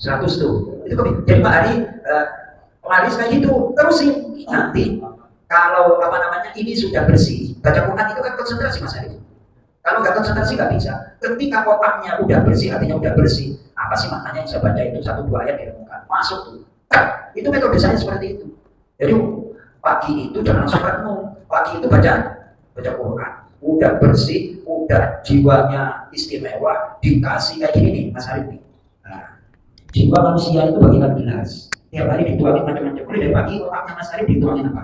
100 tuh. Itu jadi Pak Ari penglaris kayak gitu terus sih nanti kalau apa namanya ini sudah bersih baca Quran itu kan konsentrasi Mas Ari. Kalau nggak konsentrasi nggak bisa. Ketika otaknya udah bersih, hatinya udah bersih, apa sih maknanya yang saya baca itu 1-2 ayat direnungkan masuk tuh. Itu metode saya seperti itu. Jadi pagi itu jangan langsung renung, pagi itu baca Quran. Udah bersih, udah jiwanya istimewa, dikasih kayak gini nih Mas Arif. Nah, jiwa manusia itu bagian gelas. Tiap hari dituangin macam-macam. Mulai dari pagi otaknya Mas Arif dituangin apa?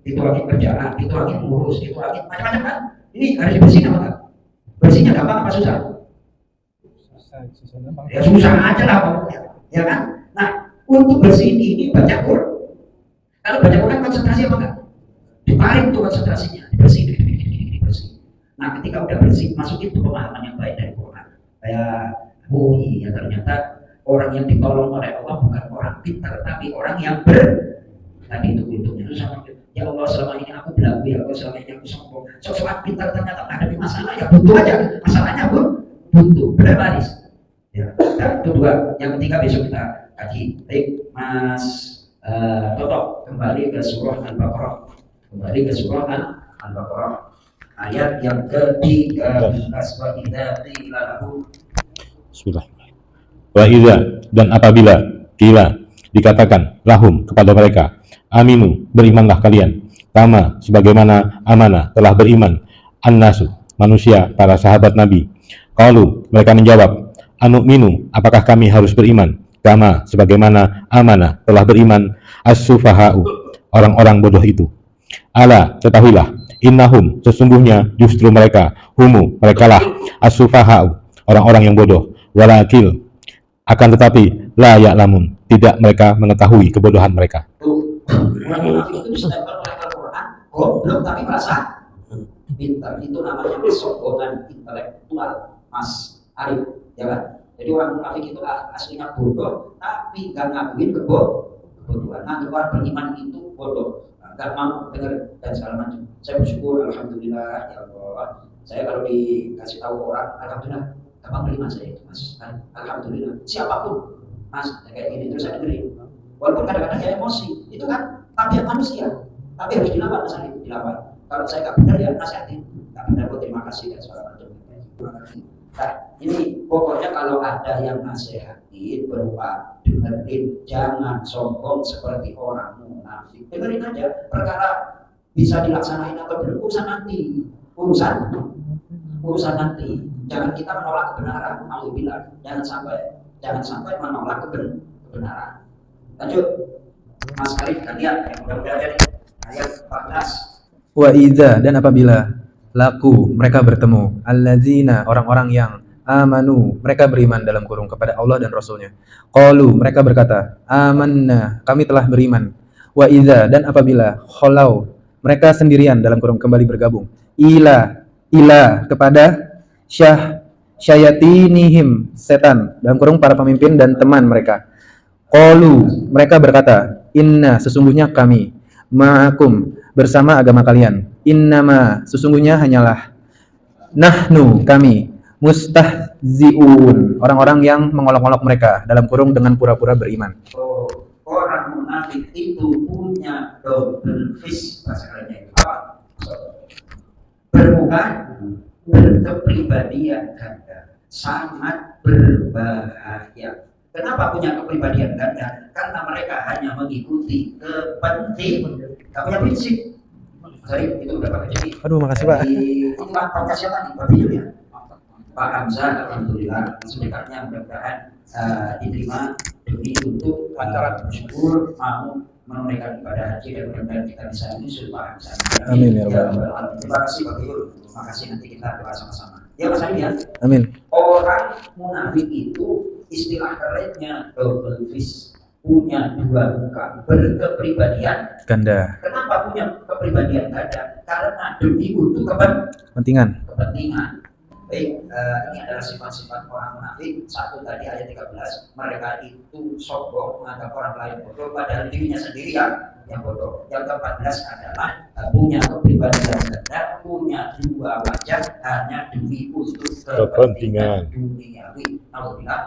Dituangin kerjaan, dituangin ngurus, dituangin macam-macam kan? Ini harus dibersihin apa enggak? Bersihnya gampang apa susah? Ya susah aja lah pokoknya, ya kan? Nah, untuk bersihin ini baca Quran. Kalau baca Quran konsentrasi apa enggak? Ditarik tuh konsentrasinya, dibersihin. Nah, ketika udah bersih, masuk itu pemahaman yang baik dari Quran. Kayak, oh iya ternyata orang yang ditolong oleh Allah bukan orang pintar, tapi orang yang tadi itu untuknya itu sama. Ya Allah selama ini aku belagu, ya Allah selama ini aku sombong. Soal pintar ternyata menghadapi masalah ya butuh aja, masalahnya pun butuh. Benar Pak Aris? Ya. Dan itu dua. Yang ketiga besok kita kaji. Baik, Mas Toto kembali ke surah Al-Baqarah. Ayat yang ke-13 wa idza qila lahu Wa idza dan apabila qila dikatakan lahum kepada mereka aminu berimanlah kalian kama sebagaimana amanah telah beriman annasu manusia para sahabat Nabi. Qalu mereka menjawab anu'minu apakah kami harus beriman kama sebagaimana amanah telah beriman as-sufaha'u orang-orang bodoh itu. Ala ketahuilah innahum sesungguhnya justru mereka merekalah as-sufaha'u orang-orang yang bodoh walakil akan tetapi la ya'lamun tidak mereka mengetahui kebodohan mereka. Itu disebutkan oleh Al-Quran goblok tapi merasa pintar. Itu namanya kesombongan intelektual Mas Arif, ya kan? Jadi orang munafik itu aslinya bodoh tapi nggak ngakuin kebodohan. Nah, orang beriman itu bodoh, nggak mau dengar dan segala macam. Saya bersyukur, alhamdulillah ya Allah. Saya kalau dikasih tahu orang, alhamdulillah, gampang terima saya itu Mas. Alhamdulillah, siapapun Mas kayak gini terus saya dengerin. Walaupun kadang-kadang ya emosi, itu kan tabiat manusia. Tapi harus dilawan Mas Arif, dilawan. Kalau saya nggak benar ya nasihatin, nggak benar kok terima kasih dan segala macam. Nah, ini pokoknya kalau ada yang nasihatin berupa dengerin, jangan sombong seperti orang munafik. Dengerin aja, perkara bisa dilaksanain atau belum urusan nanti, urusan nanti. Jangan kita menolak kebenaran, alhamdulillah. Jangan sampai menolak kebenaran. Lanjut, Mas Arif, kita lihat yang mudah-mudahan ayat 14. Wa idza dan apabila laku mereka bertemu allazina orang-orang yang amanu mereka beriman dalam kurung kepada Allah dan Rasulnya. Qalu mereka berkata amanna kami telah beriman. Wa idza dan apabila khalau mereka sendirian dalam kurung kembali bergabung ila kepada syayatinihim setan dalam kurung para pemimpin dan teman mereka. Qalu mereka berkata inna sesungguhnya kami ma'akum bersama agama kalian. Innama sesungguhnya hanyalah nahnu kami mustahzi'un orang-orang yang mengolok-olok mereka dalam kurung dengan pura-pura beriman. Orang munafik itu punya double fish bahasa lainnya itu apa? Bermuka berkepribadian ganda sangat berbahaya. Kenapa punya kepribadian ganda? Karena mereka hanya mengikuti kepentingan, tak punya prinsip. Sorry, itu udah pakai jadi. Aduh, makasih Pak. Ini Pak siapa nih? Pak Biyu ya? Pak Hamzah, alhamdulillah. Sebenarnya mudah-mudahan diterima demi untuk bersyukur mau menunaikan ibadah haji dan mudah-mudahan kita bisa menyusul Pak Hamzah. Amin ya rabbal alamin. Terima kasih Pak Biyu. Terima kasih, nanti kita doa sama-sama. Ya Mas Ali ya. Amin. Orang munafik itu istilah kerennya double fish, punya dua muka, berkepribadian Ganda. Kenapa punya kepribadian ganda? Karena demi untuk kepentingan. Baik, ini adalah sifat-sifat orang munafik. Satu tadi ayat 13, mereka itu sombong menganggap orang lain bodoh padahal dirinya sendiri yang bodoh. Yang ke-14 adalah punya kepribadian ganda, punya dua wajah hanya demi untuk kepentingan duniawi. Alhamdulillah.